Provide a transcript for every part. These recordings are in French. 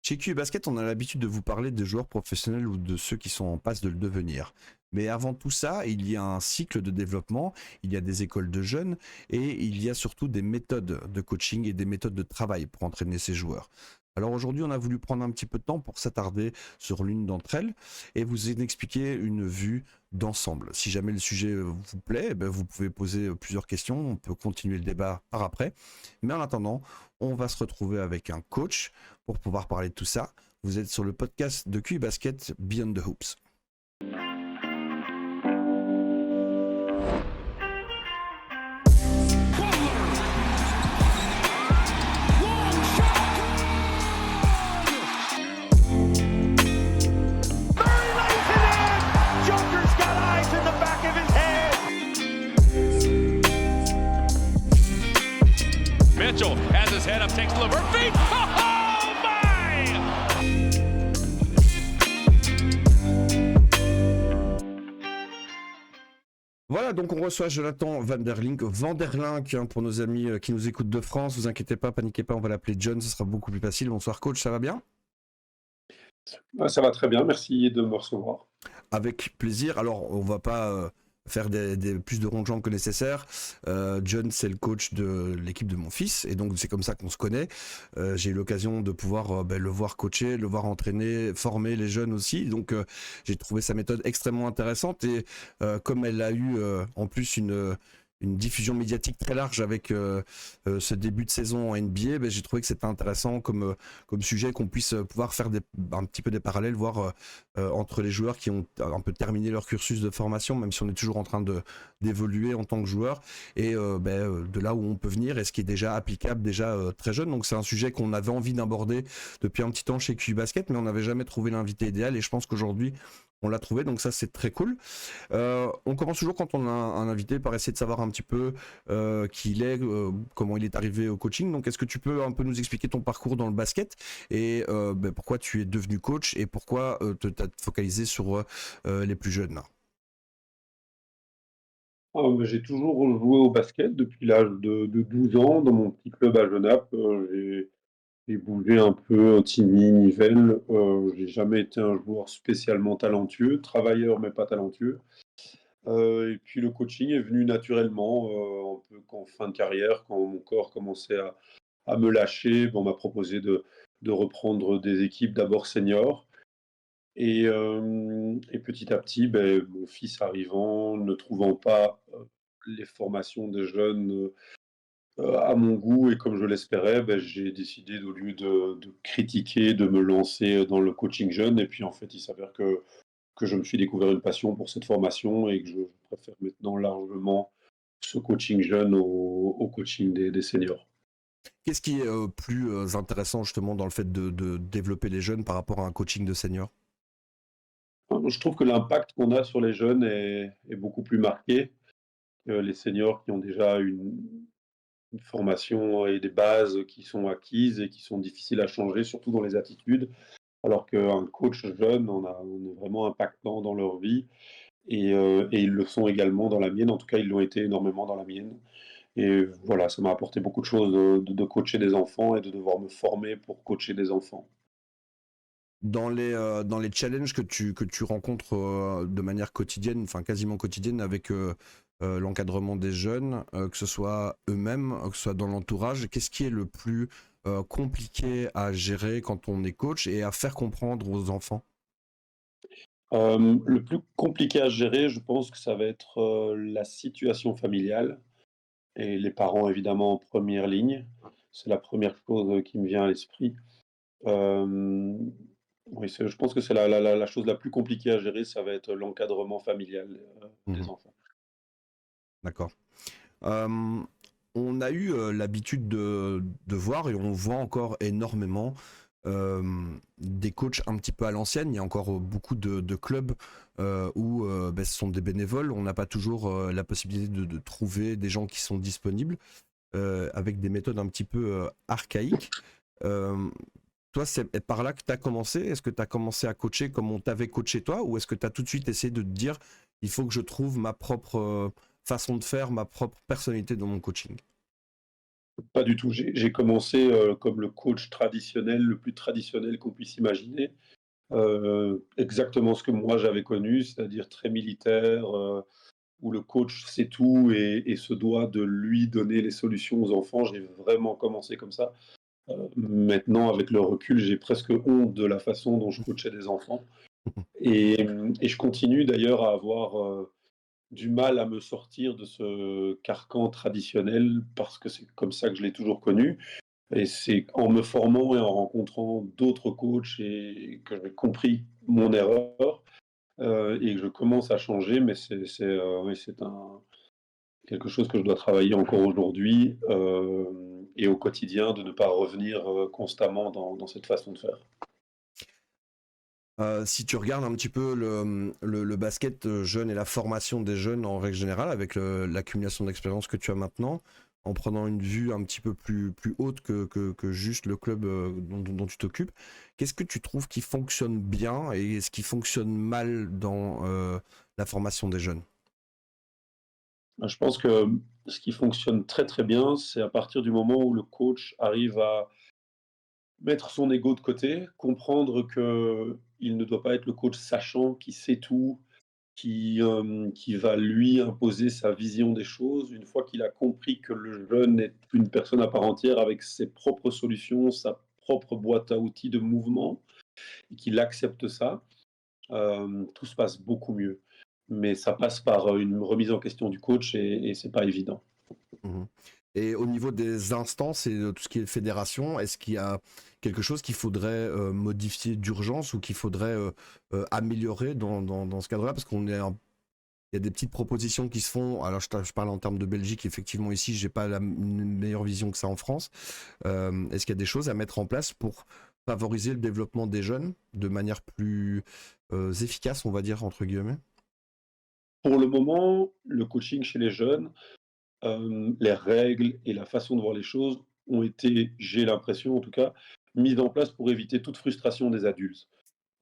Chez QI Basket, on a l'habitude de vous parler des joueurs professionnels ou de ceux qui sont en passe de le devenir. Mais avant tout ça, il y a un cycle de développement, il y a des écoles de jeunes et il y a surtout des méthodes de coaching et des méthodes de travail pour entraîner ces joueurs. Alors aujourd'hui, on a voulu prendre un petit peu de temps pour s'attarder sur l'une d'entre elles et vous expliquer une vue d'ensemble. Si jamais le sujet vous plaît, eh ben, vous pouvez poser plusieurs questions, on peut continuer le débat par après. Mais en attendant, on va se retrouver avec un coach pour pouvoir parler de tout ça. Vous êtes sur le podcast de QI Basket Beyond the Hoops. Mitchell has his head up, takes the Levert feed. Oh my! Voilà, donc on reçoit Jonathan Vanderlink pour nos amis qui nous écoutent de France. Vous inquiétez pas, paniquez pas, on va l'appeler John, ce sera beaucoup plus facile. Bonsoir coach, ça va bien? Ça va très bien, merci de me recevoir. Avec plaisir. Alors, on va pas faire plus de ronds de jambes que nécessaire. John, c'est le coach de l'équipe de mon fils, et donc c'est comme ça qu'on se connaît. J'ai eu l'occasion de pouvoir le voir coacher, le voir entraîner, former les jeunes aussi. Donc, j'ai trouvé sa méthode extrêmement intéressante, et comme elle a eu en plus une diffusion médiatique très large avec ce début de saison en NBA, ben, j'ai trouvé que c'était intéressant comme sujet, qu'on puisse pouvoir faire un petit peu des parallèles, voir entre les joueurs qui ont un peu terminé leur cursus de formation, même si on est toujours en train d'évoluer en tant que joueur, et de là où on peut venir et ce qui est déjà applicable déjà très jeune. Donc c'est un sujet qu'on avait envie d'aborder depuis un petit temps chez QI Basket, mais on n'avait jamais trouvé l'invité idéal, et je pense qu'aujourd'hui on l'a trouvé, donc ça c'est très cool. On commence toujours quand on a un invité par essayer de savoir un petit peu qui il est, comment il est arrivé au coaching. Donc est-ce que tu peux un peu nous expliquer ton parcours dans le basket et pourquoi tu es devenu coach et pourquoi tu as focalisé sur les plus jeunes là? J'ai toujours joué au basket depuis l'âge de 12 ans dans mon petit club à Genappe. J'ai bougé un peu, Timmy, Nivelles. J'ai jamais été un joueur spécialement talentueux, travailleur mais pas talentueux. Et puis le coaching est venu naturellement, un peu qu'en fin de carrière, quand mon corps commençait à me lâcher. On m'a proposé de reprendre des équipes d'abord seniors. Et petit à petit, mon fils arrivant, ne trouvant pas, les formations des jeunes, à mon goût et comme je l'espérais, j'ai décidé au lieu de critiquer, de me lancer dans le coaching jeune. Et puis en fait, il s'avère que je me suis découvert une passion pour cette formation et que je préfère maintenant largement ce coaching jeune au coaching des seniors. Qu'est-ce qui est plus intéressant justement dans le fait de développer les jeunes par rapport à un coaching de senior? Je trouve que l'impact qu'on a sur les jeunes est beaucoup plus marqué que les seniors qui ont déjà une formation et des bases qui sont acquises et qui sont difficiles à changer, surtout dans les attitudes. Alors qu'un coach jeune, on est vraiment impactant dans leur vie et ils le sont également dans la mienne. En tout cas, ils l'ont été énormément dans la mienne. Et voilà, ça m'a apporté beaucoup de choses de coacher des enfants et de devoir me former pour coacher des enfants. Dans les challenges que tu rencontres de manière quotidienne, enfin quasiment quotidienne avec l'encadrement des jeunes, que ce soit eux-mêmes, que ce soit dans l'entourage, qu'est-ce qui est le plus compliqué à gérer quand on est coach et à faire comprendre aux enfants? Le plus compliqué à gérer, je pense que ça va être, la situation familiale et les parents évidemment en première ligne. C'est la première chose, qui me vient à l'esprit. Hem, oui, je pense que c'est la chose la plus compliquée à gérer, ça va être l'encadrement familial, des Mhm. enfants. D'accord. Euh, on a eu l'habitude de voir, et on voit encore énormément euh, des coachs un petit peu à l'ancienne. Il y a encore beaucoup de clubs où ce sont des bénévoles. On n'a pas toujours la possibilité de trouver des gens qui sont disponibles avec des méthodes un petit peu archaïques. Euh, Toi, c'est par là que tu as commencé? Est-ce que tu as commencé à coacher comme on t'avait coaché toi? Ou est-ce que tu as tout de suite essayé de te dire, il faut que je trouve ma propre façon de faire, ma propre personnalité dans mon coaching? Pas du tout. J'ai commencé, comme le coach traditionnel, le plus traditionnel qu'on puisse imaginer. Exactement ce que moi j'avais connu, c'est-à-dire très militaire, où le coach sait tout et se doit de lui donner les solutions aux enfants. J'ai vraiment commencé comme ça. Maintenant, avec le recul, j'ai presque honte de la façon dont je coachais des enfants et je continue d'ailleurs à avoir, du mal à me sortir de ce carcan traditionnel parce que c'est comme ça que je l'ai toujours connu et c'est en me formant et en rencontrant d'autres coachs et que j'ai compris mon erreur, et que je commence à changer, mais oui, c'est quelque chose que je dois travailler encore aujourd'hui, et au quotidien de ne pas revenir, constamment dans cette façon de faire. Si tu regardes un petit peu le basket jeune et la formation des jeunes en règle générale, avec l'accumulation d'expérience que tu as maintenant, en prenant une vue un petit peu plus haute que juste le club dont tu t'occupes, qu'est-ce que tu trouves qui fonctionne bien et ce qui fonctionne mal dans la formation des jeunes? Je pense que ce qui fonctionne très, très bien, c'est à partir du moment où le coach arrive à mettre son ego de côté, comprendre qu'il ne doit pas être le coach sachant, qui sait tout, qui va lui imposer sa vision des choses. Une fois qu'il a compris que le jeune est une personne à part entière avec ses propres solutions, sa propre boîte à outils de mouvement, et qu'il accepte ça, tout se passe beaucoup mieux. Mais ça passe par une remise en question du coach et c'est pas évident. Mhm. Et au niveau des instances et de tout ce qui est fédération, est-ce qu'il y a quelque chose qu'il faudrait modifier d'urgence ou qu'il faudrait améliorer dans ce cadre-là? Parce il y a des petites propositions qui se font. Alors, je parle en termes de Belgique. Effectivement, ici, j'ai pas une meilleure vision que ça en France. Est-ce qu'il y a des choses à mettre en place pour favoriser le développement des jeunes de manière plus efficace, on va dire, entre guillemets? Pour le moment, le coaching chez les jeunes, les règles et la façon de voir les choses ont été, j'ai l'impression en tout cas, mises en place pour éviter toute frustration des adultes.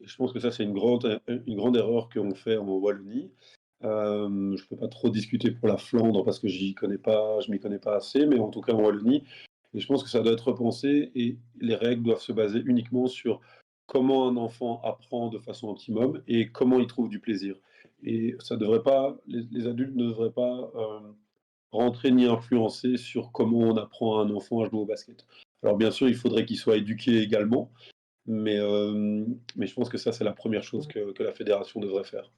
Et je pense que ça, c'est une grande erreur qu'on fait en Wallonie. Je ne peux pas trop discuter pour la Flandre parce que je m'y connais pas assez, mais en tout cas en Wallonie. Et je pense que ça doit être repensé et les règles doivent se baser uniquement sur comment un enfant apprend de façon optimum et comment il trouve du plaisir. Et ça devrait pas, les adultes ne devraient pas rentrer ni influencer sur comment on apprend à un enfant à jouer au basket. Alors bien sûr, il faudrait qu'il soit éduqué également, mais je pense que ça, c'est la première chose que la fédération devrait faire.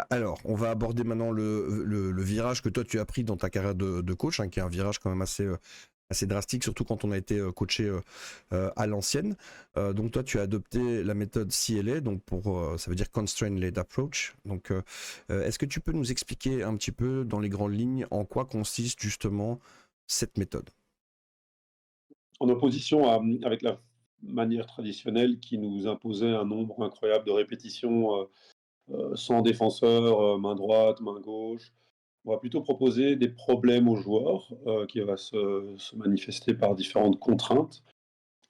Alors, on va aborder maintenant le virage que toi tu as pris dans ta carrière de coach, hein, qui est un virage quand même assez drastique, surtout quand on a été coaché à l'ancienne. Donc toi, tu as adopté la méthode CLA, donc ça veut dire Constraint Led Approach. Donc, est-ce que tu peux nous expliquer un petit peu dans les grandes lignes en quoi consiste justement cette méthode? En opposition avec la manière traditionnelle qui nous imposait un nombre incroyable de répétitions, sans défenseur, main droite, main gauche, on va plutôt proposer des problèmes aux joueurs, qui va se manifester par différentes contraintes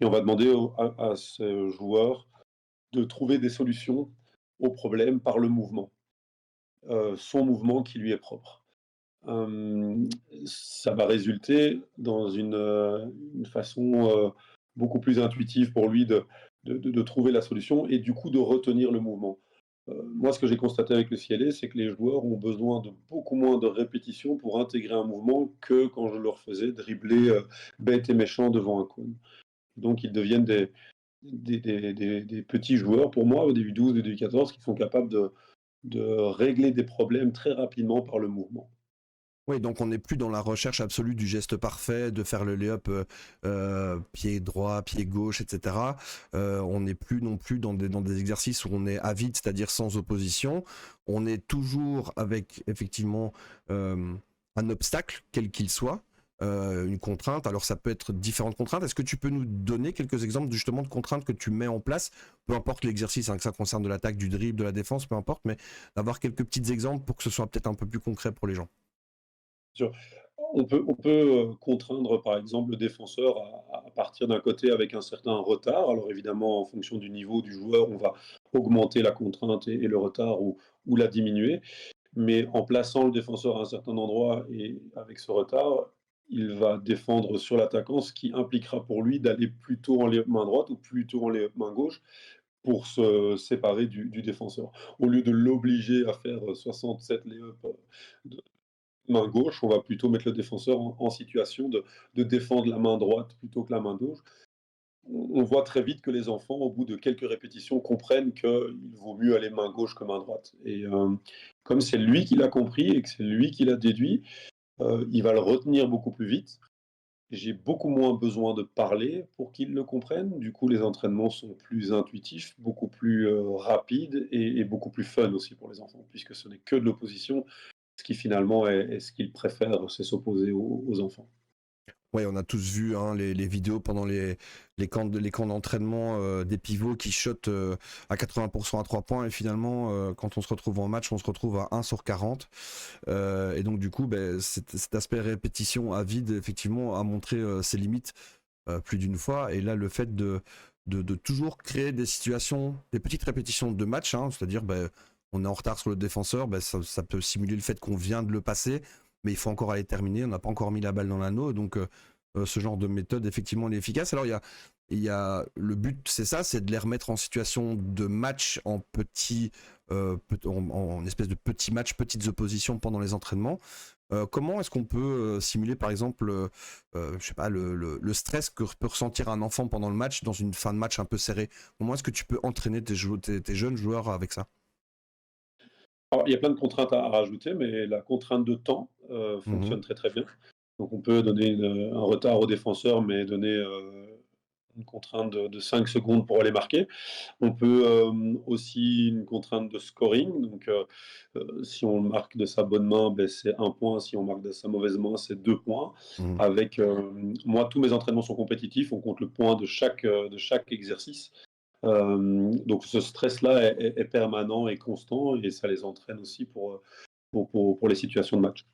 et on va demander à ce joueur de trouver des solutions aux problèmes par le mouvement, son mouvement qui lui est propre. Hem, Ça va résulter dans une façon, beaucoup plus intuitive pour lui de trouver la solution et du coup de retenir le mouvement. Moi, ce que j'ai constaté avec le CLA, c'est que les joueurs ont besoin de beaucoup moins de répétitions pour intégrer un mouvement que quand je leur faisais dribbler, bête et méchant devant un cône. Donc ils deviennent des petits joueurs pour moi, des U12, des U14 qui sont capables de régler des problèmes très rapidement par le mouvement. Oui, donc on n'est plus dans la recherche absolue du geste parfait, de faire le lay-up pied droit, pied gauche, etc. On n'est plus non plus dans des exercices où on est avide, c'est-à-dire sans opposition. On est toujours avec effectivement un obstacle, quel qu'il soit, une contrainte. Alors ça peut être différentes contraintes. Est-ce que tu peux nous donner quelques exemples justement de contraintes que tu mets en place, peu importe l'exercice, hein, que ça concerne de l'attaque, du dribble, de la défense, peu importe, mais d'avoir quelques petits exemples pour que ce soit peut-être un peu plus concret pour les gens. Sûr. On peut contraindre, par exemple, le défenseur à partir d'un côté avec un certain retard. Alors évidemment, en fonction du niveau du joueur, on va augmenter la contrainte et le retard ou la diminuer. Mais en plaçant le défenseur à un certain endroit et avec ce retard, il va défendre sur l'attaquant, ce qui impliquera pour lui d'aller plutôt en main droite ou plutôt en main gauche pour se séparer du défenseur. Au lieu de l'obliger à faire 67 lay-up de main gauche, on va plutôt mettre le défenseur en situation de défendre la main droite plutôt que la main gauche. On voit très vite que les enfants, au bout de quelques répétitions, comprennent qu'il vaut mieux aller main gauche que main droite. Et comme c'est lui qui l'a compris et que c'est lui qui l'a déduit, il va le retenir beaucoup plus vite. J'ai beaucoup moins besoin de parler pour qu'ils le comprennent. Du coup, les entraînements sont plus intuitifs, beaucoup plus rapides et beaucoup plus fun aussi pour les enfants, puisque ce n'est que de l'opposition. Ce qui finalement est ce qu'ils préfèrent, c'est s'opposer aux enfants. Ouais, on a tous vu hein, les vidéos pendant les camps d'entraînement des pivots qui shotent à 80% à 3 points et finalement quand on se retrouve en match, on se retrouve à 1 sur 40. Et donc du coup, ben, cet aspect répétition à vide, effectivement, a montré ses limites plus d'une fois. Et là, le fait de toujours créer des situations, des petites répétitions de match, hein, c'est-à-dire ben, on est en retard sur le défenseur, ben, ça peut simuler le fait qu'on vient de le passer, mais il faut encore aller terminer, on n'a pas encore mis la balle dans l'anneau, donc ce genre de méthode effectivement elle est efficace. Alors il y a le but, c'est ça, c'est de les remettre en situation de match en en espèce de petits matchs, petites oppositions pendant les entraînements. Comment est-ce qu'on peut simuler par exemple je sais pas, le stress que peut ressentir un enfant pendant le match dans une fin de match un peu serrée? Comment est-ce que tu peux entraîner tes jeunes joueurs avec ça? Alors, il y a plein de contraintes à rajouter, mais la contrainte de temps Mhm. fonctionne très très bien. Donc on peut donner un retard au défenseur, mais donner une contrainte de 5 secondes pour aller marquer. On peut aussi une contrainte de scoring. Donc si on marque de sa bonne main, ben, c'est 1 point. Si on marque de sa mauvaise main, c'est 2 points. Mhm. Avec moi, tous mes entraînements sont compétitifs. On compte le point de chaque exercice. Donc ce stress-là est permanent et constant et ça les entraîne aussi pour les situations de match.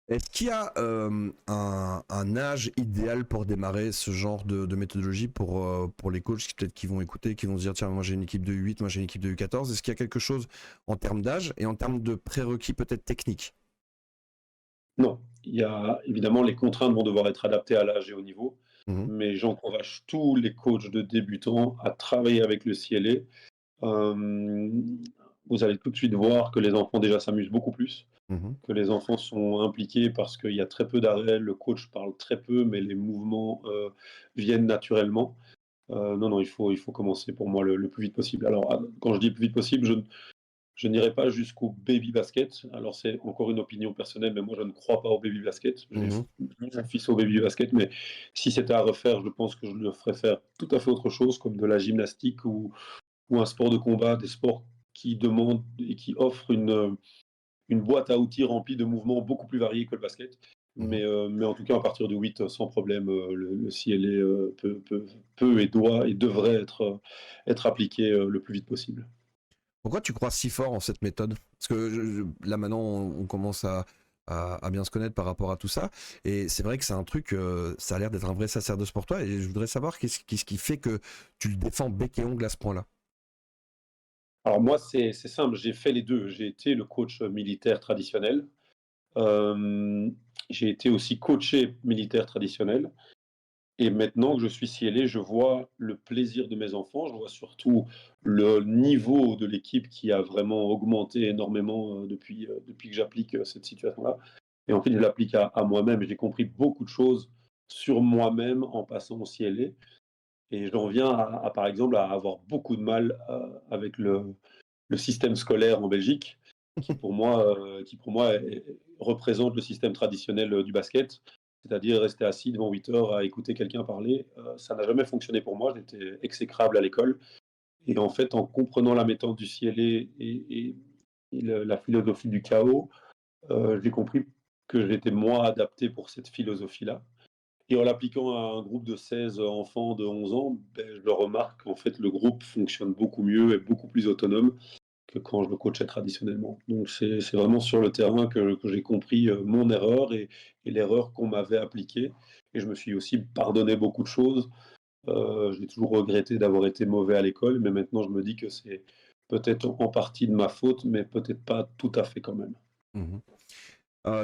Est-ce qu'il y a un âge idéal pour démarrer ce genre de méthodologie pour les coachs peut-être qui vont écouter, qui vont se dire tiens moi j'ai une équipe de U8, moi j'ai une équipe de U14, est-ce qu'il y a quelque chose en termes d'âge et en termes de prérequis peut-être techniques? Non, il y a évidemment les contraintes vont devoir être adaptées à l'âge et au niveau, Mhm, mais j'encourage tous les coachs de débutants à travailler avec le CLA. Vous allez tout de suite voir que les enfants déjà s'amusent beaucoup plus, mhm, que les enfants sont impliqués parce qu'il y a très peu d'arrêts, le coach parle très peu, mais les mouvements viennent naturellement. Non, non, il faut commencer pour moi le plus vite possible. Alors, quand je dis plus vite possible, je n'irai pas jusqu'au baby basket. Alors, c'est encore une opinion personnelle, mais moi, je ne crois pas au baby basket. J'ai mhm. mis mon fils au baby basket, mais si c'était à refaire, je pense que je le ferais faire tout à fait autre chose, comme de la gymnastique ou un sport de combat, des sports qui demandent et qui offrent une boîte à outils remplie de mouvements beaucoup plus variés que le basket. Mhm. Mais en tout cas, à partir de 8, sans problème, le CLA peut et doit et devrait être appliqué le plus vite possible. Pourquoi tu crois si fort en cette méthode? Parce que là maintenant on commence à bien se connaître par rapport à tout ça et c'est vrai que c'est un truc, ça a l'air d'être un vrai sacerdoce pour toi et je voudrais savoir qu'est-ce qui fait que tu le défends bec et ongle à ce point-là? Alors moi, c'est simple, j'ai fait les 2. J'ai été le coach militaire traditionnel. Hem, j'ai été aussi coaché militaire traditionnel. Et maintenant que je suis CLA, je vois le plaisir de mes enfants. Je vois surtout le niveau de l'équipe qui a vraiment augmenté énormément depuis que j'applique cette situation-là. Et en fait, je l'applique à moi-même. J'ai compris beaucoup de choses sur moi-même en passant au CLA. Et j'en viens par exemple, à avoir beaucoup de mal avec le système scolaire en Belgique, qui pour moi représente le système traditionnel du basket, c'est-à-dire rester assis devant 8 heures à écouter quelqu'un parler. Ça n'a jamais fonctionné pour moi, j'étais exécrable à l'école. Et en fait, en comprenant la méthode du CLA et la philosophie du chaos, j'ai compris que j'étais moi adapté pour cette philosophie-là. Et en l'appliquant à un groupe de 16 enfants de 11 ans, ben, je le remarque, en fait, le groupe fonctionne beaucoup mieux et beaucoup plus autonome que quand je le coachais traditionnellement. Donc c'est vraiment sur le terrain que j'ai compris mon erreur et l'erreur qu'on m'avait appliquée. Et je me suis aussi pardonné beaucoup de choses. J'ai toujours regretté d'avoir été mauvais à l'école, mais maintenant je me dis que c'est peut-être en partie de ma faute, mais peut-être pas tout à fait quand même. Mhm.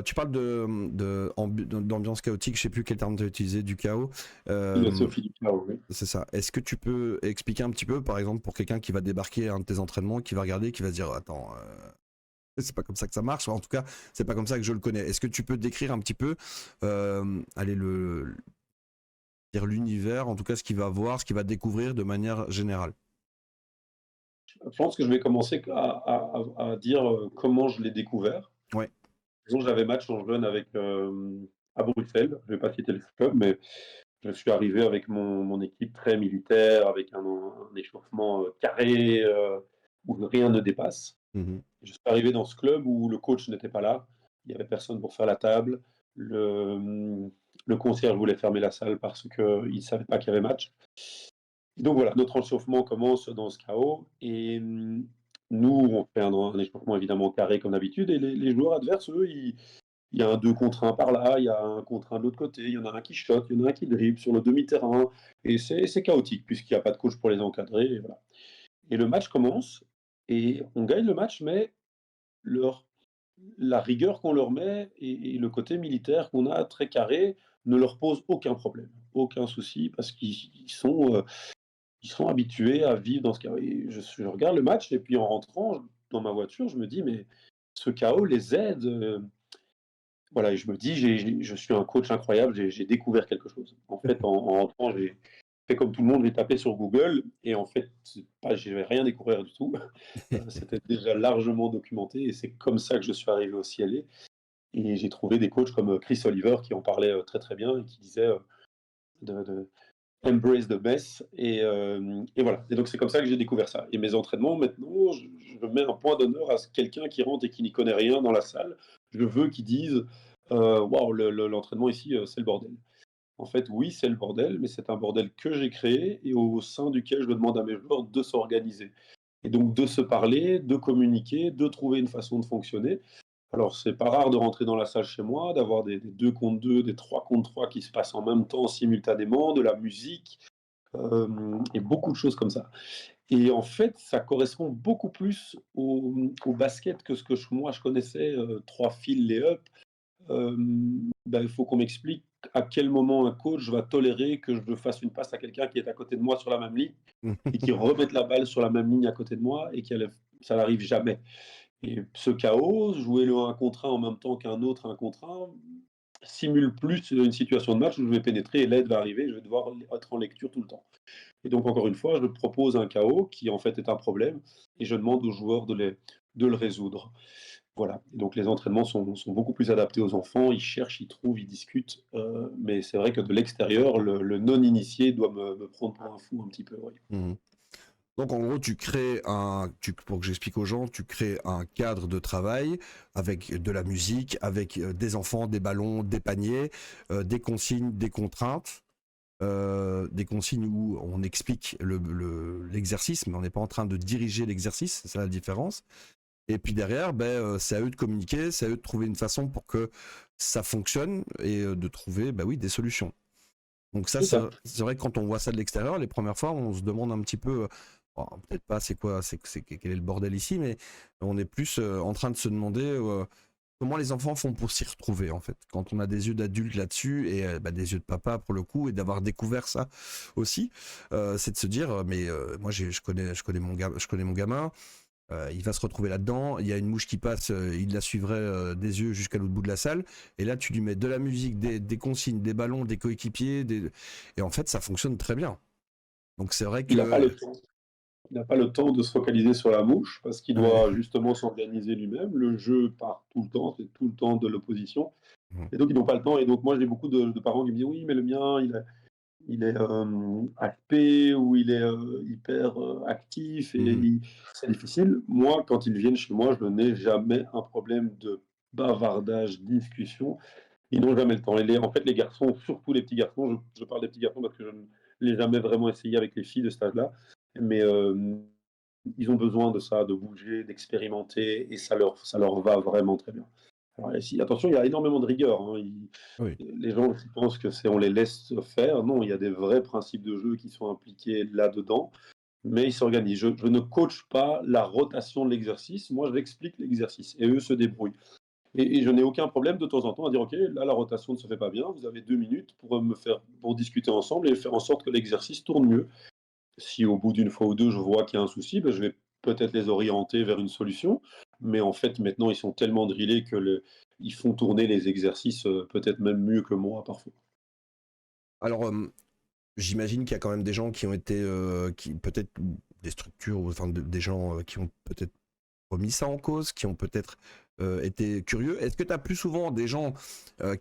Tu parles d'ambiance chaotique, je sais plus quel terme tu as utilisé, du chaos. Philosophie du chaos, oui. C'est ça. Est-ce que tu peux expliquer un petit peu, par exemple, pour quelqu'un qui va débarquer à un de tes entraînements, qui va regarder, qui va se dire, attends, c'est pas comme ça que ça marche, en tout cas, c'est pas comme ça que je le connais. Est-ce que tu peux décrire un petit peu, allez, dire l'univers, en tout cas, ce qu'il va voir, ce qu'il va découvrir de manière générale? Je pense que je vais commencer à dire comment je l'ai découvert. Ouais. Disons que j'avais match en jeune avec, à Bruxelles, je vais pas citer le club, mais je suis arrivé avec mon équipe très militaire, avec un échauffement carré, où rien ne dépasse. Mhm. Je suis arrivé dans ce club où le coach n'était pas là, il n'y avait personne pour faire la table, le concierge voulait fermer la salle parce qu'il ne savait pas qu'il y avait match. Donc voilà, notre échauffement commence dans ce chaos et nous, on fait un échauffement évidemment carré comme d'habitude et les joueurs adverses, eux, il y a un 2 contre 1 par là, il y a un contre 1 de l'autre côté, il y en a un qui shot, il y en a un qui dribble sur le demi-terrain et c'est chaotique puisqu'il n'y a pas de coach pour les encadrer et voilà. Et le match commence et on gagne le match, mais leur la rigueur qu'on leur met et le côté militaire qu'on a très carré ne leur pose aucun problème, aucun souci parce ils sont habitués à vivre dans ce chaos. Et je regarde le match et puis en rentrant dans ma voiture, je me dis: «Mais ce chaos les aide», voilà et je me dis: Je suis un coach incroyable, j'ai découvert quelque chose». En fait, en rentrant, j'ai fait comme tout le monde, j'ai tapé sur Google et en fait, c'est pas je vais rien découvrir du tout. C'était déjà largement documenté et c'est comme ça que je suis arrivé au CLA et j'ai trouvé des coachs comme, Chris Oliver qui en parlait, très, très bien et qui disait, de embrace the mess et voilà et donc c'est comme ça que j'ai découvert ça et mes entraînements maintenant, je mets un point d'honneur à ce quelqu'un qui rentre et qui n'y connaît rien dans la salle. Je veux qu'il dise, «Waouh, l'entraînement ici, c'est le bordel». En fait, oui, c'est le bordel, mais c'est un bordel que j'ai créé et au sein duquel je demande à mes joueurs de s'organiser et donc de se parler, de communiquer, de trouver une façon de fonctionner. Alors, c'est pas rare de rentrer dans la salle chez moi, d'avoir des 2 contre 2, des 3 contre 3 qui se passent en même temps, simultanément, de la musique, et beaucoup de choses comme ça. Et en fait, ça correspond beaucoup plus au basket que ce que moi je connaissais, 3 fils lay-up. Bah, il faut qu'on m'explique à quel moment un coach va tolérer que je fasse une passe à quelqu'un qui est à côté de moi sur la même ligne et qui remette la balle sur la même ligne à côté de moi et ça n'arrive jamais. Et ce chaos, jouer le 1 contre 1 en même temps qu'un autre 1 contre 1, simule plus une situation de match où je vais pénétrer et l'aide va arriver, je vais devoir être en lecture tout le temps. Et donc encore une fois, je propose un chaos qui en fait est un problème et je demande aux joueurs de le résoudre. Voilà, et donc les entraînements sont beaucoup plus adaptés aux enfants, ils cherchent, ils trouvent, ils discutent, mais c'est vrai que de l'extérieur, le non initié doit me prendre pour un fou un petit peu, oui. Mhm. Donc en gros, pour que j'explique aux gens, tu crées un cadre de travail avec de la musique, avec des enfants, des ballons, des paniers, des consignes, des contraintes, des consignes où on explique l'exercice, mais on n'est pas en train de diriger l'exercice, c'est ça la différence. Et puis derrière, c'est à eux de communiquer, c'est à eux de trouver une façon pour que ça fonctionne et de trouver, oui, des solutions. Donc ça, C'est ça. c'est vrai que quand on voit ça de l'extérieur, les premières fois, on se demande un petit peu, peut-être pas quel est le bordel ici, mais on est plus en train de se demander comment les enfants font pour s'y retrouver en fait. Quand on a des yeux d'adulte là-dessus et des yeux de papa pour le coup, et d'avoir découvert ça aussi, c'est de se dire, moi je connais mon gamin. Il va se retrouver là-dedans, il y a une mouche qui passe, il la suivrait des yeux jusqu'à l'autre bout de la salle, et là tu lui mets de la musique, des consignes, des ballons, des coéquipiers, et en fait ça fonctionne très bien. Donc c'est vrai Il n'a pas que... le temps. Il n'a pas le temps de se focaliser sur la mouche parce qu'il Ouais. doit justement s'organiser lui-même. Le jeu part tout le temps, c'est tout le temps de l'opposition et donc ils n'ont pas le temps et donc moi j'ai beaucoup de parents qui me disent: «Oui, mais le mien, il est, HP ou il est, hyper, actif et Mhm. c'est difficile». Moi, quand ils viennent chez moi, je n'ai jamais un problème de bavardage, discussion. Ils n'ont jamais le temps. En fait, les garçons, surtout les petits garçons, je parle des petits garçons parce que je ne l'ai jamais vraiment essayé avec les filles de cet âge-là, mais ils ont besoin de ça, de bouger, d'expérimenter et ça leur va vraiment très bien. Alors ici, attention, il y a énormément de rigueur, hein. Oui. Les gens qui pensent que c'est on les laisse faire. Non, il y a des vrais principes de jeu qui sont impliqués là-dedans, mais ils s'organisent. Je ne coach pas la rotation de l'exercice, moi j'explique l'exercice et eux se débrouillent. Et je n'ai aucun problème de temps en temps à dire: «OK, là, la rotation ne se fait pas bien, vous avez 2 minutes pour discuter ensemble et faire en sorte que l'exercice tourne mieux». Si au bout d'une fois ou 2 je vois qu'il y a un souci, je vais peut-être les orienter vers une solution. Mais en fait, maintenant, ils sont tellement drillés ils font tourner les exercices, peut-être même mieux que moi parfois. Alors, j'imagine qu'il y a quand même des gens qui ont été, qui peut-être des structures, ou enfin des gens qui ont peut-être remis ça en cause, qui ont peut-être été curieux. Est-ce que tu as plus souvent des gens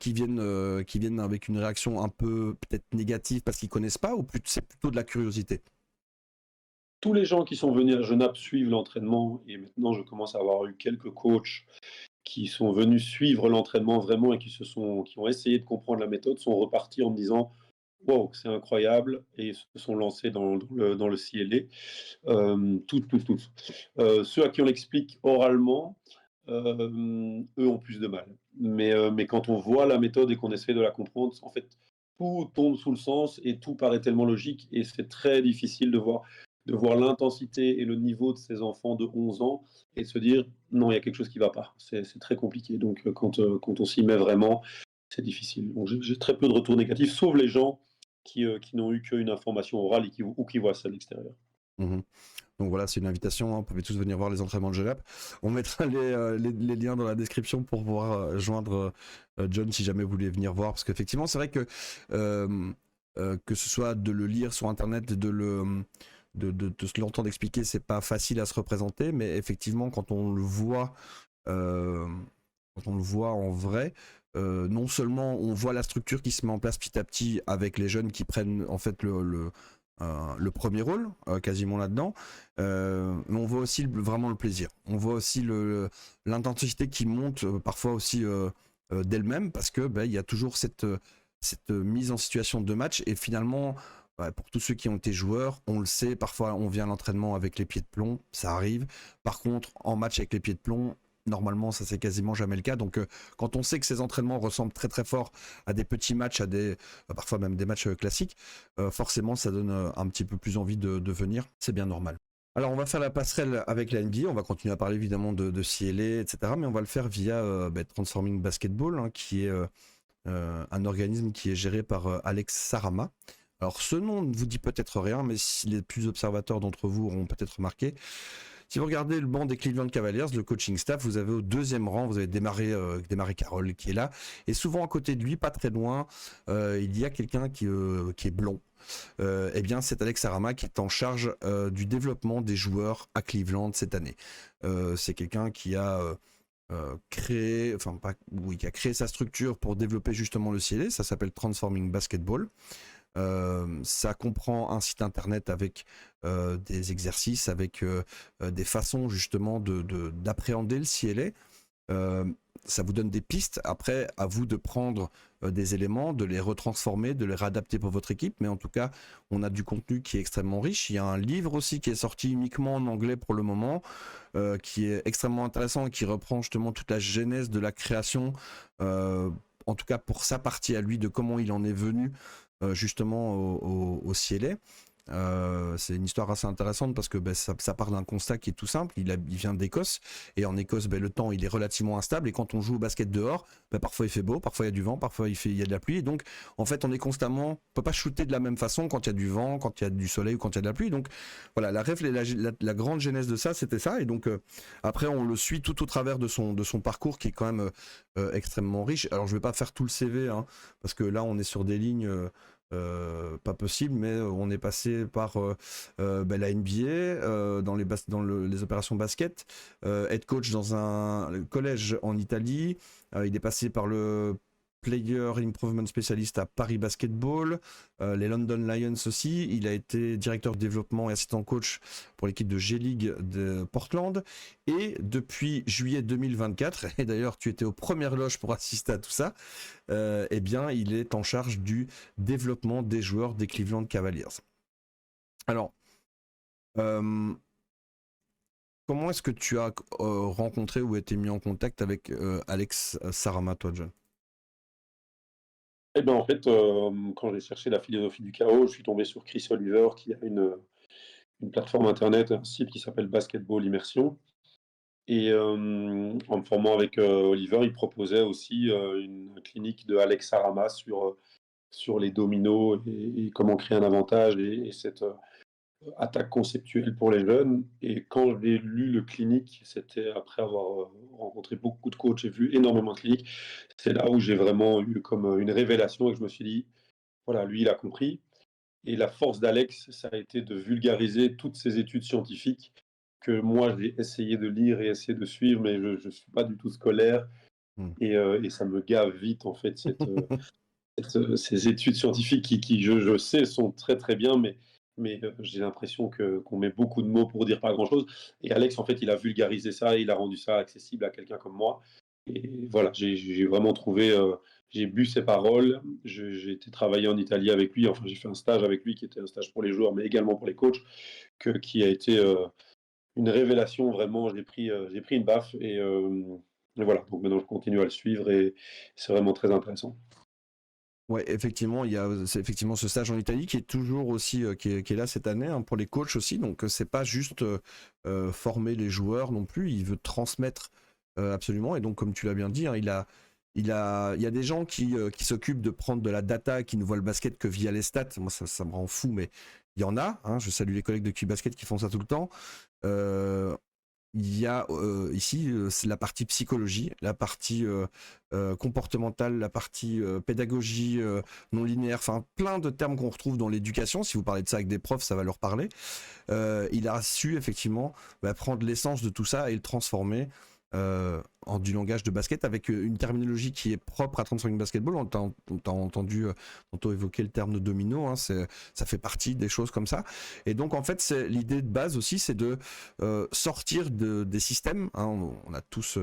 qui viennent avec une réaction un peu peut-être négative parce qu'ils connaissent pas, ou c'est plutôt de la curiosité? Tous les gens qui sont venus à Genappe suivent l'entraînement et maintenant je commence à avoir eu quelques coachs qui sont venus suivre l'entraînement vraiment et qui ont essayé de comprendre la méthode, sont repartis en me disant: «Waouh, c'est incroyable» et se sont lancés dans le CLA. Tous. Ceux à qui on l'explique oralement, eux ont plus de mal. Mais quand on voit la méthode et qu'on essaie de la comprendre, en fait, tout tombe sous le sens et tout paraît tellement logique et c'est très difficile de voir l'intensité et le niveau de ces enfants de 11 ans et de se dire: «Non, il y a quelque chose qui ne va pas». C'est très compliqué donc quand on s'y met vraiment, c'est difficile. Donc j'ai très peu de retours négatifs, sauf les gens qui n'ont eu qu'une information orale et qui voient ça de l'extérieur. Mhm. Donc voilà, c'est une invitation, hein, vous pouvez tous venir voir les entraînements de Genève. On mettra les liens dans la description pour pouvoir joindre John si jamais vous voulez venir voir, parce qu'effectivement c'est vrai que ce soit de le lire sur internet, de se l'entendre expliquer, c'est pas facile à se représenter, mais effectivement euh, quand on le voit en vrai, non seulement on voit la structure qui se met en place petit à petit avec les jeunes qui prennent en fait le premier rôle quasiment là-dedans, mais on voit aussi vraiment le plaisir. On voit aussi l'intensité qui monte parfois aussi d'elle-même, parce que il y a toujours cette mise en situation de match, et finalement ouais, pour tous ceux qui ont été joueurs, on le sait, parfois on vient à l'entraînement avec les pieds de plomb, ça arrive. Par contre, en match avec les pieds de plomb, normalement ça c'est quasiment jamais le cas. Donc quand on sait que ces entraînements ressemblent très très fort à des petits matchs, à des parfois même des matchs classiques, forcément ça donne un petit peu plus envie de venir, c'est bien normal. Alors on va faire la passerelle avec la NBA, on va continuer à parler évidemment de CLA, etc. Mais on va le faire via Transforming Basketball, hein, qui est un organisme qui est géré par Alex Sarama. Alors ce nom ne vous dit peut-être rien, mais si les plus observateurs d'entre vous auront peut-être remarqué, si vous regardez le banc des Cleveland Cavaliers, le coaching staff, vous avez au deuxième rang, vous avez Démarré Carroll qui est là, et souvent à côté de lui, pas très loin, il y a quelqu'un qui est blond. Eh bien, c'est Alex Sarama qui est en charge du développement des joueurs à Cleveland cette année. C'est quelqu'un qui a qui a créé sa structure pour développer justement le CLA. Ça s'appelle Transforming Basketball. Ça comprend un site internet avec des exercices, avec des façons justement d'appréhender le CLA. Ça vous donne des pistes. Après, à vous de prendre des éléments, de les retransformer, de les réadapter pour votre équipe. Mais en tout cas, on a du contenu qui est extrêmement riche. Il y a un livre aussi qui est sorti uniquement en anglais pour le moment, qui est extrêmement intéressant et qui reprend justement toute la genèse de la création, en tout cas pour sa partie à lui, de comment il en est venu justement au CLA. C'est une histoire assez intéressante parce que ça part d'un constat qui est tout simple. Il vient d'Écosse, et en Écosse, le temps il est relativement instable, et quand on joue au basket dehors, parfois il fait beau, parfois il y a du vent, parfois il y a de la pluie, et donc en fait on peut pas shooter de la même façon quand il y a du vent, quand il y a du soleil ou quand il y a de la pluie. Donc voilà, la grande genèse de ça, c'était ça. Et donc après on le suit tout au travers de son parcours qui est quand même extrêmement riche. Alors je vais pas faire tout le CV, hein, parce que là on est sur des lignes pas possible, mais on est passé par la NBA, les opérations basket, head coach dans un collège en Italie, il est passé par le Player Improvement Specialist à Paris Basketball, les London Lions aussi. Il a été directeur de développement et assistant coach pour l'équipe de G-League de Portland. Et depuis juillet 2024, et d'ailleurs tu étais aux premières loges pour assister à tout ça, eh bien il est en charge du développement des joueurs des Cleveland Cavaliers. Alors, comment est-ce que tu as rencontré ou été mis en contact avec Alex Sarama, toi, John? Eh ben, en fait, quand j'ai cherché la philosophie du chaos, je suis tombé sur Chris Oliver qui a une plateforme internet, un site qui s'appelle Basketball Immersion Et en me formant avec Oliver, il proposait aussi une clinique de Alex Sarama sur les dominos et comment créer un avantage et cette attaque conceptuelle pour les jeunes. Et quand j'ai lu le clinique, c'était après avoir rencontré beaucoup de coachs et vu énormément de cliniques. C'est là où j'ai vraiment eu comme une révélation et que je me suis dit, voilà, lui, il a compris. Et la force d'Alex, ça a été de vulgariser toutes ces études scientifiques que moi, j'ai essayé de lire et essayer de suivre, mais je ne suis pas du tout scolaire. Hmm. Et ça me gave vite, en fait, ces études scientifiques qui je sais, sont très très bien, mais j'ai l'impression qu'on met beaucoup de mots pour dire pas grand-chose. Et Alex, en fait, il a vulgarisé ça, il a rendu ça accessible à quelqu'un comme moi. Et voilà, j'ai vraiment trouvé, j'ai bu ses paroles. J'ai été travailler en Italie avec lui, enfin, j'ai fait un stage avec lui qui était un stage pour les joueurs, mais également pour les coachs, qui a été une révélation vraiment. J'ai pris une baffe et voilà. Donc maintenant, je continue à le suivre et c'est vraiment très intéressant. Ouais, effectivement, c'est effectivement ce stage en Italie qui est toujours aussi qui est là cette année hein, pour les coachs aussi. Donc c'est pas juste former les joueurs non plus, il veut transmettre absolument. Et donc comme tu l'as bien dit, hein, il y a des gens qui s'occupent de prendre de la data, qui ne voient le basket que via les stats. Moi ça me rend fou, mais il y en a. Hein, je salue les collègues de Q-Basket qui font ça tout le temps. Euh, il y a ici c'est la partie psychologie, la partie comportementale, la partie pédagogie non linéaire, enfin plein de termes qu'on retrouve dans l'éducation. Si vous parlez de ça avec des profs, ça va leur parler. Il a su effectivement prendre l'essence de tout ça et le transformer en du langage de basket avec une terminologie qui est propre à Transforming Basketball. On t'a entendu tantôt évoquer le terme de domino, hein, ça fait partie des choses comme ça. Et donc en fait, l'idée de base aussi, c'est de sortir des systèmes. Hein. On a tous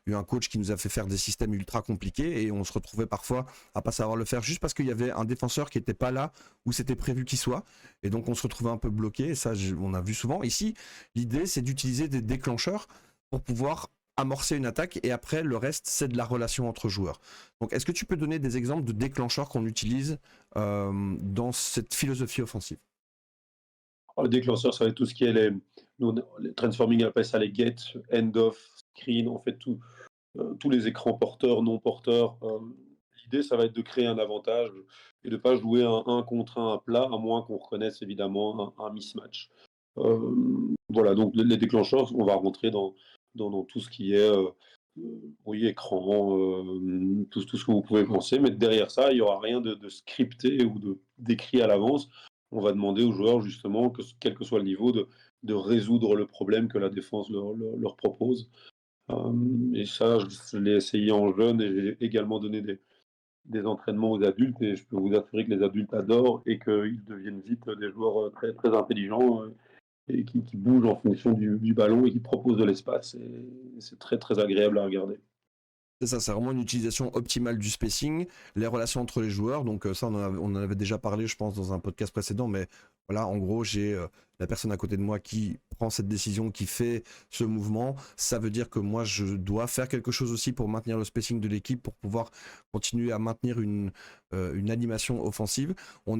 eu un coach qui nous a fait faire des systèmes ultra compliqués et on se retrouvait parfois à pas savoir le faire juste parce qu'il y avait un défenseur qui n'était pas là où c'était prévu qu'il soit. Et donc on se retrouvait un peu bloqué. Et ça, on a vu souvent. Ici, l'idée, c'est d'utiliser des déclencheurs pour pouvoir amorcer une attaque et après le reste c'est de la relation entre joueurs. Donc est-ce que tu peux donner des exemples de déclencheurs qu'on utilise dans cette philosophie offensive? Le déclencheur, ça va être tout ce qui est les transforming, appelle ça les get, end of, screen, en fait, tous les écrans porteurs, non porteurs. L'idée, ça va être de créer un avantage et de ne pas jouer un contre un à plat, à moins qu'on reconnaisse évidemment un mismatch. Voilà, donc les déclencheurs, on va rentrer dans tout ce qui est oui, écran, tout ce que vous pouvez penser, mais derrière ça, il n'y aura rien de scripté ou d'écrit à l'avance. On va demander aux joueurs justement, quel que soit le niveau, de résoudre le problème que la défense leur propose. Et ça, je l'ai essayé en jeune et j'ai également donné des entraînements aux adultes et je peux vous assurer que les adultes adorent et qu'ils deviennent vite des joueurs très, très intelligents et qui bougent en fonction du ballon et qui proposent de l'espace. Et c'est très, très agréable à regarder. C'est ça, c'est vraiment une utilisation optimale du spacing, les relations entre les joueurs. Donc ça, on en avait déjà parlé, je pense, dans un podcast précédent. Mais voilà, en gros, j'ai la personne à côté de moi qui prend cette décision, qui fait ce mouvement. Ça veut dire que moi, je dois faire quelque chose aussi pour maintenir le spacing de l'équipe, pour pouvoir continuer à maintenir une animation offensive. On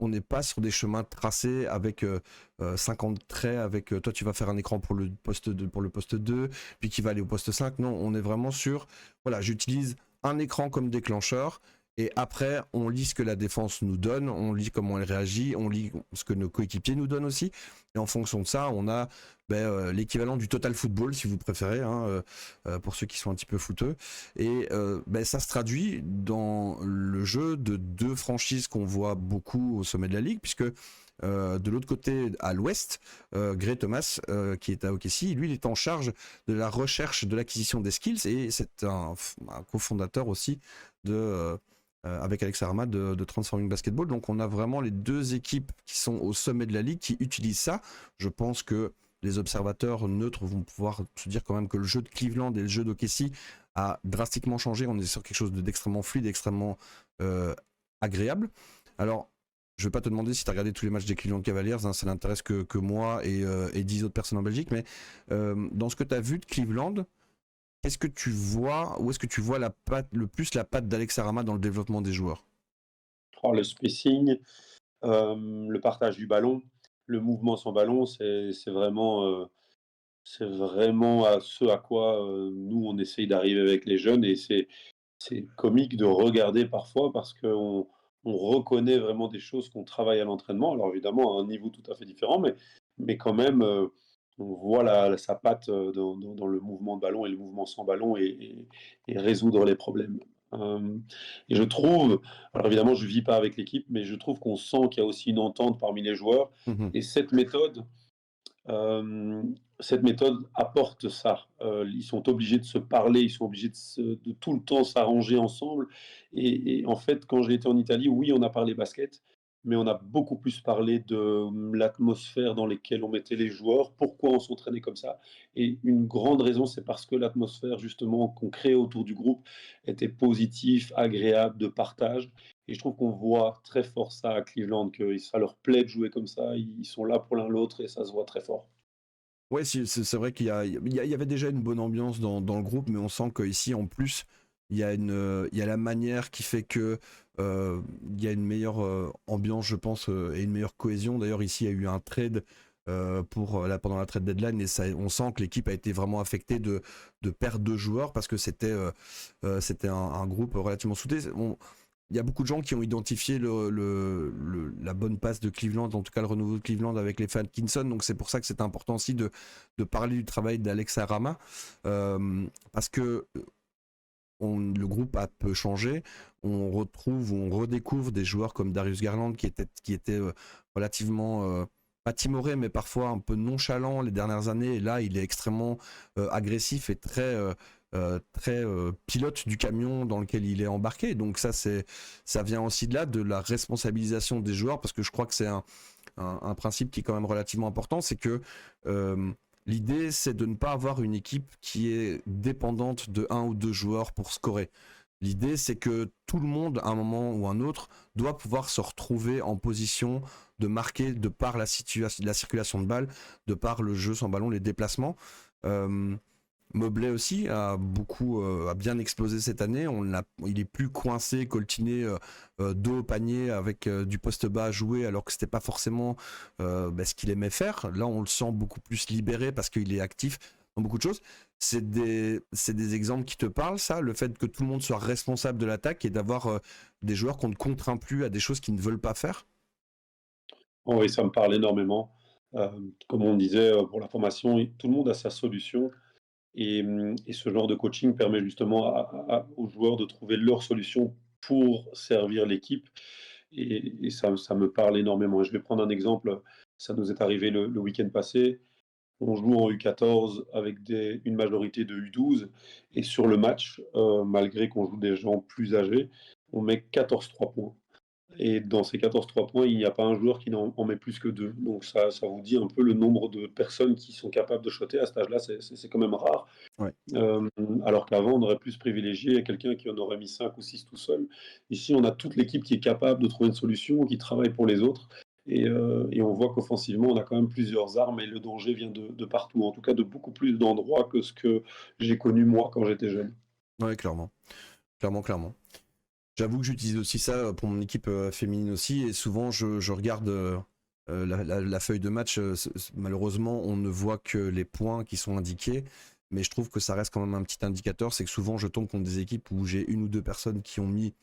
n'est pas sur des chemins tracés avec 50 traits, avec toi tu vas faire un écran pour le poste 2, puis qui va aller au poste 5. Non, on est vraiment sur voilà, j'utilise un écran comme déclencheur et après on lit ce que la défense nous donne, on lit comment elle réagit, on lit ce que nos coéquipiers nous donnent aussi et en fonction de ça on a l'équivalent du total football si vous préférez hein, pour ceux qui sont un petit peu footeux et ça se traduit dans le jeu de deux franchises qu'on voit beaucoup au sommet de la ligue puisque de l'autre côté, à l'ouest, Gray Thomas, qui est à OKC, lui, il est en charge de la recherche de l'acquisition des skills et c'est un cofondateur aussi avec Alex Arma de Transforming Basketball. Donc on a vraiment les deux équipes qui sont au sommet de la ligue qui utilisent ça. Je pense que les observateurs neutres vont pouvoir se dire quand même que le jeu de Cleveland et le jeu d'OKC a drastiquement changé. On est sur quelque chose d'extrêmement fluide, extrêmement agréable. Alors, je ne vais pas te demander si tu as regardé tous les matchs des Cleveland Cavaliers, hein, ça n'intéresse que moi et 10 autres personnes en Belgique, mais dans ce que tu as vu de Cleveland, qu'est-ce que tu vois, où est-ce que tu vois le plus la patte d'Alex Arama dans le développement des joueurs? Le spacing, le partage du ballon, le mouvement sans ballon, c'est vraiment C'est vraiment à ce à quoi, nous, on essaye d'arriver avec les jeunes et c'est comique de regarder parfois parce qu'on reconnaît vraiment des choses qu'on travaille à l'entraînement. Alors évidemment, à un niveau tout à fait différent, mais quand même, on voit sa patte, dans le mouvement de ballon et le mouvement sans ballon et résoudre les problèmes. Et je trouve alors évidemment, je vis pas avec l'équipe, mais je trouve qu'on sent qu'il y a aussi une entente parmi les joueurs Mhm. et cette méthode apporte ça. Ils sont obligés de se parler, ils sont obligés de tout le temps s'arranger ensemble. Et en fait, quand j'ai été en Italie, oui, on a parlé basket, mais on a beaucoup plus parlé de l'atmosphère dans laquelle on mettait les joueurs, pourquoi on s'entraînait comme ça. Et une grande raison, c'est parce que l'atmosphère, justement, qu'on crée autour du groupe était positive, agréable, de partage. Et je trouve qu'on voit très fort ça à Cleveland, que ça leur plaît de jouer comme ça. Ils sont là pour l'un l'autre et ça se voit très fort. Ouais, c'est vrai qu'il y avait déjà une bonne ambiance dans le groupe, mais on sent qu'ici, en plus, il y a la manière qui fait que il y a une meilleure ambiance, je pense, et une meilleure cohésion. D'ailleurs, ici, il y a eu un trade pendant la trade deadline, et ça, on sent que l'équipe a été vraiment affectée de perte de joueurs parce que c'était un groupe relativement soudé. Il y a beaucoup de gens qui ont identifié la bonne passe de Cleveland, en tout cas le renouveau de Cleveland avec les Atkinson, donc c'est pour ça que c'est important aussi de parler du travail d'Alexa Rama, parce que le groupe a peu changé, on redécouvre des joueurs comme Darius Garland qui était relativement pas timoré, mais parfois un peu nonchalant les dernières années, et là il est extrêmement agressif et très pilote du camion dans lequel il est embarqué. Donc ça vient aussi de là, de la responsabilisation des joueurs, parce que je crois que c'est un principe qui est quand même relativement important, c'est que l'idée c'est de ne pas avoir une équipe qui est dépendante de un ou deux joueurs pour scorer. L'idée c'est que tout le monde, à un moment ou un autre, doit pouvoir se retrouver en position de marquer de par la circulation de balles, de par le jeu sans ballon, les déplacements. Euh, Mobley aussi a bien explosé cette année. Il est plus coincé, coltiné dos au panier avec du poste bas à jouer, alors que c'était pas forcément ce qu'il aimait faire. Là, on le sent beaucoup plus libéré parce qu'il est actif dans beaucoup de choses. C'est des exemples qui te parlent, ça, le fait que tout le monde soit responsable de l'attaque et d'avoir des joueurs qu'on ne contraint plus à des choses qu'ils ne veulent pas faire. Oh oui, ça me parle énormément. Comme on disait, pour la formation, tout le monde a sa solution et ce genre de coaching permet justement aux joueurs de trouver leur solution pour servir l'équipe et ça me parle énormément. Je vais prendre un exemple, ça nous est arrivé le week-end passé. On joue en U14 avec une majorité de U12 et sur le match, malgré qu'on joue des gens plus âgés, on met 14-3 points. Et dans ces 14-3 points, il n'y a pas un joueur qui en met plus que 2. Donc ça vous dit un peu le nombre de personnes qui sont capables de shotter à cet âge-là, c'est quand même rare. Ouais. Euh, Alors qu'avant, on aurait plus privilégié quelqu'un qui en aurait mis 5 ou 6 tout seul. Ici, on a toute l'équipe qui est capable de trouver une solution, qui travaille pour les autres. Et on voit qu'offensivement, on a quand même plusieurs armes et le danger vient de partout, en tout cas de beaucoup plus d'endroits que ce que j'ai connu moi quand j'étais jeune. Ouais, clairement. Clairement. J'avoue que j'utilise aussi ça pour mon équipe féminine aussi, et souvent je regarde la feuille de match. Malheureusement, on ne voit que les points qui sont indiqués, mais je trouve que ça reste quand même un petit indicateur. C'est que souvent je tombe contre des équipes où j'ai une ou deux personnes qui ont mis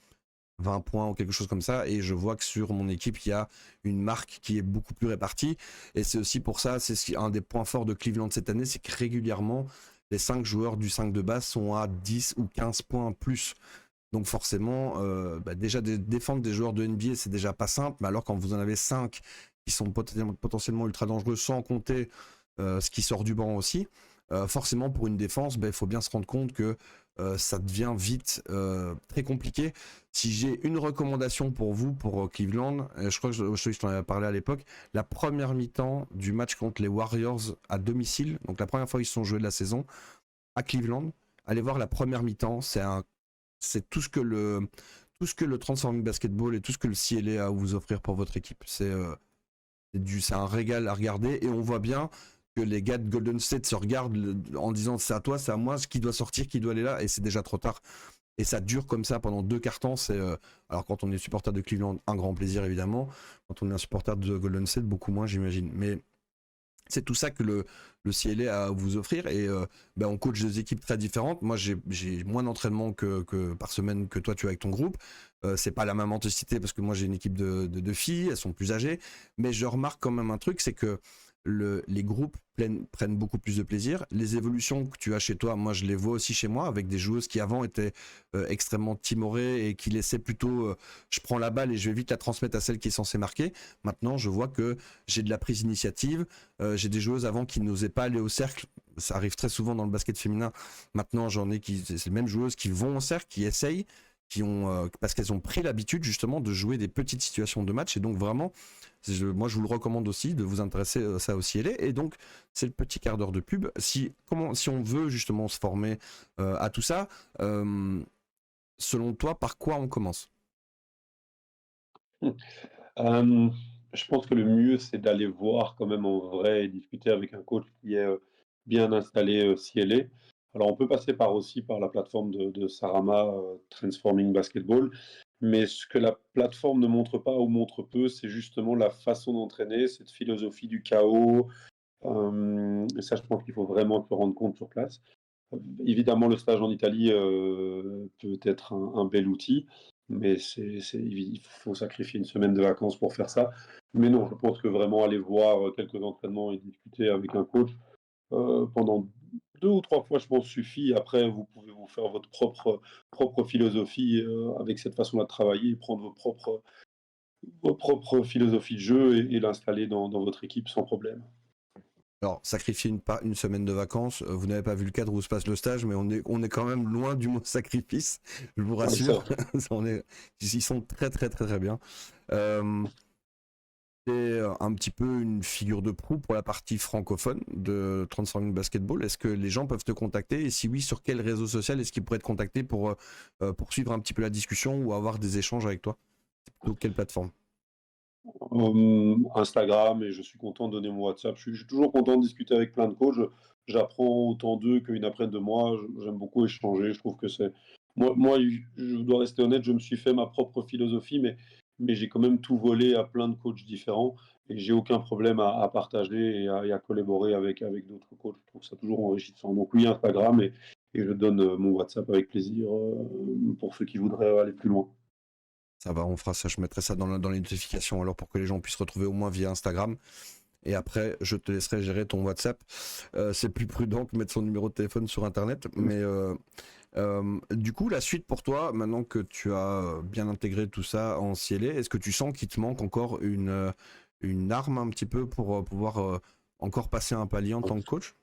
20 points ou quelque chose comme ça, et je vois que sur mon équipe, il y a une marque qui est beaucoup plus répartie, et c'est aussi pour ça, c'est un des points forts de Cleveland cette année, c'est que régulièrement, les 5 joueurs du 5 de base sont à 10 ou 15 points plus. Donc forcément, déjà défendre des joueurs de NBA, c'est déjà pas simple, mais alors quand vous en avez 5 qui sont potentiellement ultra dangereux, sans compter ce qui sort du banc aussi, forcément pour une défense, il faut bien se rendre compte que ça devient vite très compliqué. Si j'ai une recommandation pour vous, pour Cleveland, je crois que je t'en avais parlé à l'époque, la première mi-temps du match contre les Warriors à domicile, donc la première fois qu'ils se sont joués de la saison, à Cleveland, allez voir la première mi-temps, c'est tout ce que le Transforming Basketball et tout ce que le CLA a à vous offrir pour votre équipe. C'est un régal à regarder, et on voit bien que les gars de Golden State se regardent en disant c'est à toi, c'est à moi, ce qui doit sortir, qui doit aller là, et c'est déjà trop tard. Et ça dure comme ça pendant 2 quarts-temps. Alors quand on est supporter de Cleveland, un grand plaisir évidemment. Quand on est un supporter de Golden State, beaucoup moins j'imagine. Mais C'est tout ça que le CLA a à vous offrir et on coach des équipes très différentes. Moi j'ai moins d'entraînement que par semaine que toi tu as avec ton groupe. C'est pas la même intensité parce que moi j'ai une équipe de filles, elles sont plus âgées, mais je remarque quand même un truc, c'est que les groupes prennent beaucoup plus de plaisir. Les évolutions que tu as chez toi, moi je les vois aussi chez moi avec des joueuses qui avant étaient extrêmement timorées et qui laissaient plutôt je prends la balle et je vais vite la transmettre à celle qui est censée marquer. Maintenant je vois que j'ai de la prise d'initiative. J'ai des joueuses avant qui n'osaient pas aller au cercle. Ça arrive très souvent dans le basket féminin. Maintenant j'en ai c'est les mêmes joueuses qui vont au cercle, qui essayent, parce qu'elles ont pris l'habitude justement de jouer des petites situations de match. Et donc vraiment moi je vous le recommande aussi de vous intéresser à ça aussi. Et donc c'est le petit quart d'heure de pub. Si on veut justement se former à tout ça, selon toi, par quoi on commence? Euh, je pense que le mieux, c'est d'aller voir quand même en vrai et discuter avec un coach qui est bien installé si elle est. Alors, on peut passer aussi par la plateforme de Sarama, Transforming Basketball, mais ce que la plateforme ne montre pas ou montre peu, c'est justement la façon d'entraîner, cette philosophie du chaos. Et ça, je pense qu'il faut vraiment se rendre compte sur place. Évidemment, le stage en Italie peut être un bel outil, mais il faut sacrifier une semaine de vacances pour faire ça. Mais non, je pense que vraiment aller voir quelques entraînements et discuter avec un coach pendant 2 ou 3 fois, je pense, suffit. Après, vous pouvez vous faire votre propre philosophie avec cette façon-là de travailler et prendre vos propres philosophies de jeu et l'installer dans votre équipe sans problème. Alors, sacrifier une semaine de vacances, vous n'avez pas vu le cadre où se passe le stage, mais on est quand même loin du mot sacrifice, je vous Ouais, ça, rassure. Ils sont très très très très bien. Euh, c'est un petit peu une figure de proue pour la partie francophone de Transforming Basketball. Est-ce que les gens peuvent te contacter? Et si oui, sur quel réseau social est-ce qu'ils pourraient te contacter pour suivre un petit peu la discussion ou avoir des échanges avec toi? Plutôt quelle plateforme? Instagram, et je suis content de donner mon WhatsApp. Je suis toujours content de discuter avec plein de coachs. J'apprends autant d'eux qu'ils apprennent de moi. J'aime beaucoup échanger. Je trouve que c'est. Moi, je dois rester honnête, je me suis fait ma propre philosophie, mais j'ai quand même tout volé à plein de coachs différents et j'ai aucun problème à partager et à collaborer avec d'autres coachs. Je trouve ça toujours enrichissant. Donc, oui, Instagram et je donne mon WhatsApp avec plaisir pour ceux qui voudraient aller plus loin. Ça va, on fera ça. Je mettrai ça dans les notifications alors pour que les gens puissent retrouver au moins via Instagram. Et après, je te laisserai gérer ton WhatsApp. C'est plus prudent que mettre son numéro de téléphone sur Internet. Mais du coup, la suite pour toi, maintenant que tu as bien intégré tout ça en CLA, est-ce que tu sens qu'il te manque encore une arme un petit peu pour pouvoir encore passer un palier en tant que coach?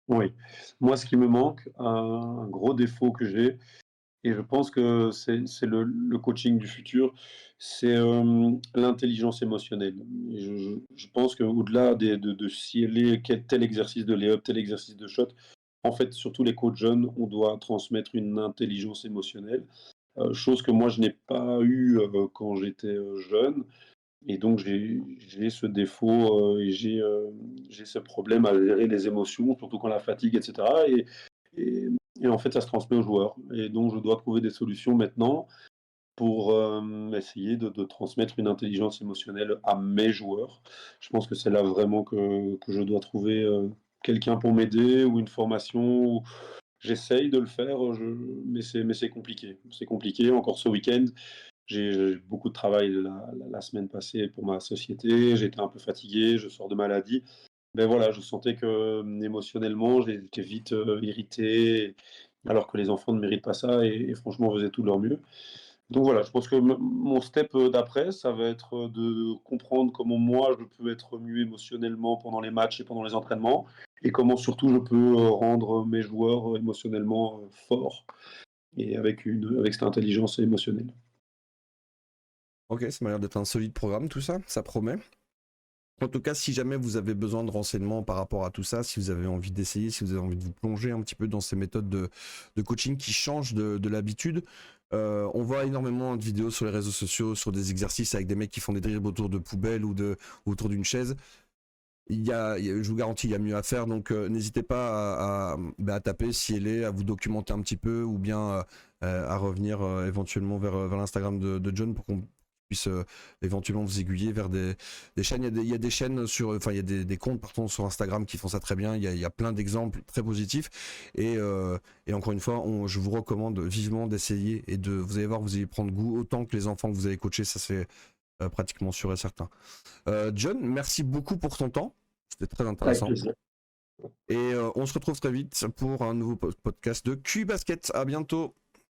Oui. Moi, ce qui me manque, un gros défaut que j'ai, et je pense que c'est le coaching du futur, c'est l'intelligence émotionnelle. Et je pense qu'au-delà de scier tel exercice de lay-up, tel exercice de shot, en fait, surtout les coachs jeunes, on doit transmettre une intelligence émotionnelle, chose que moi je n'ai pas eue quand j'étais jeune. Et donc j'ai ce défaut et j'ai ce problème à gérer les émotions, surtout quand la fatigue, et cetera. Et et en fait, ça se transmet aux joueurs. Et donc je dois trouver des solutions maintenant pour essayer de transmettre une intelligence émotionnelle à mes joueurs. Je pense que c'est là vraiment que je dois trouver quelqu'un pour m'aider ou une formation. J'essaye de le faire, mais c'est compliqué. C'est compliqué. Encore ce week-end, j'ai eu beaucoup de travail la semaine passée pour ma société. J'étais un peu fatigué, je sors de maladie. Mais voilà, je sentais que émotionnellement, j'étais vite irrité, alors que les enfants ne méritent pas ça et franchement faisaient tout de leur mieux. Donc voilà, je pense que mon step d'après, ça va être de comprendre comment moi je peux être mieux émotionnellement pendant les matchs et pendant les entraînements, et comment surtout je peux rendre mes joueurs émotionnellement forts et avec cette intelligence émotionnelle. Ok, ça m'a l'air d'être un solide programme, tout ça, ça promet. En tout cas, si jamais vous avez besoin de renseignements par rapport à tout ça, si vous avez envie d'essayer, si vous avez envie de vous plonger un petit peu dans ces méthodes de coaching qui changent de l'habitude, on voit énormément de vidéos sur les réseaux sociaux, sur des exercices avec des mecs qui font des dribbles autour de poubelles ou autour d'une chaise. Je vous garantis, il y a mieux à faire, donc n'hésitez pas à taper si elle est, à vous documenter un petit peu ou bien à revenir éventuellement vers l'Instagram de John pour qu'on puisse éventuellement vous aiguiller vers des chaînes. Il y a des chaînes il y a des comptes pardon, sur Instagram qui font ça très bien. Il y a plein d'exemples très positifs. Et encore une fois, je vous recommande vivement d'essayer et vous allez voir, vous allez prendre goût autant que les enfants que vous allez coacher. Ça c'est pratiquement sûr et certain. John, merci beaucoup pour ton temps. C'était très intéressant. Et on se retrouve très vite pour un nouveau podcast de Q-Basket. À bientôt.